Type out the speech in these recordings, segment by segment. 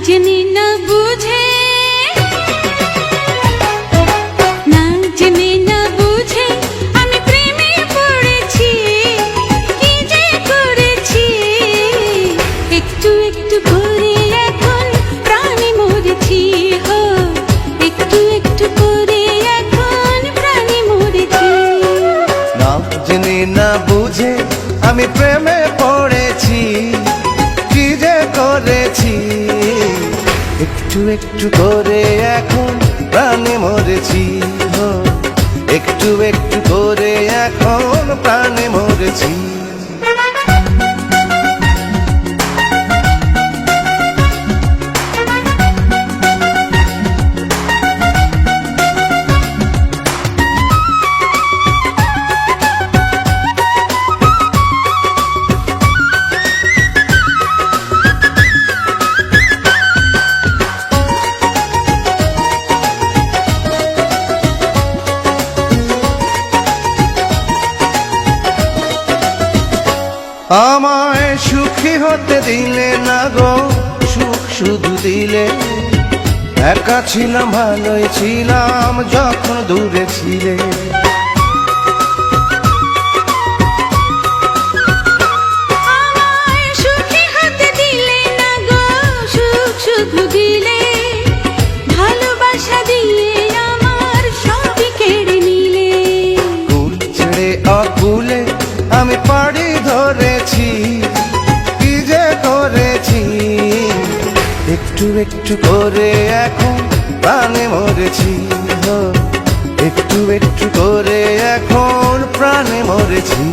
জেনে না বুঝে, না জেনে না বুঝে আমি প্রেমে পড়েছি, কি যে করেছি। একটু একটু করে এখন প্রাণে মরেছি, হো একটু একটু করে এখন প্রাণে মরেছি। না জেনে না বুঝে আমি প্রেমে পড়েছি, কি যে করেছি। একটু একটু করে এখন প্রাণে মরেছি, হো একটু একটু করে এখন প্রাণে মরেছি। আমায় সুখী হতে দিলে না গো, সুখ শুধু দিলে। একা ছিলাম ভালোই ছিলাম যখন দূরে ছিলে। আমায় সুখী হতে দিলে না গো, সুখ শুধু দিলে। ভালোবাসা দিয়ে আমার সবই কেড়ে নিলে। কুল ছেড়ে অকুলে আমি পাড়ি ধরেছি, কি যে করেছি। একটু একটু করে এখন প্রাণে মরেছি, হো একটু একটু করে এখন প্রাণে মরেছি।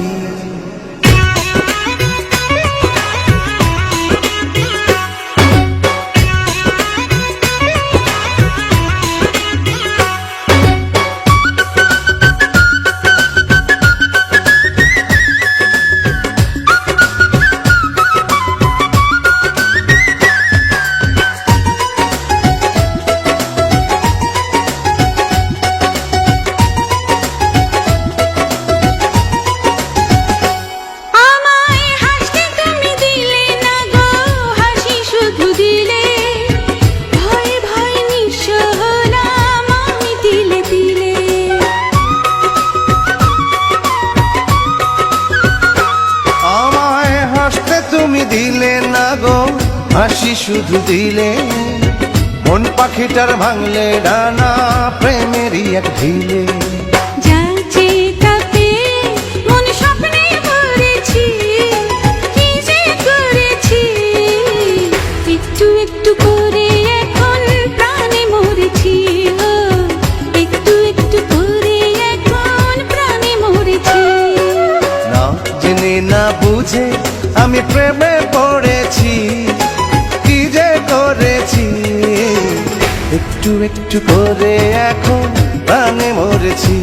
দিলে না গো হাসি শুধু দিলে, মন পাখিটার ভাঙলে ডানা প্রেমেরই এক ঢিলে। যাচ্ছে তাতে মন স্বপ্নে ভরেছি, কি যে করেছি। একটু একটু করে এখন প্রাণে মরেছি, হো একটু একটু করে এখন প্রাণে মরেছি। না জেনে না বুঝে আমি প্রেমে পড়েছি, কি যে করেছি। একটু একটু করে এখন প্রাণে মরেছি।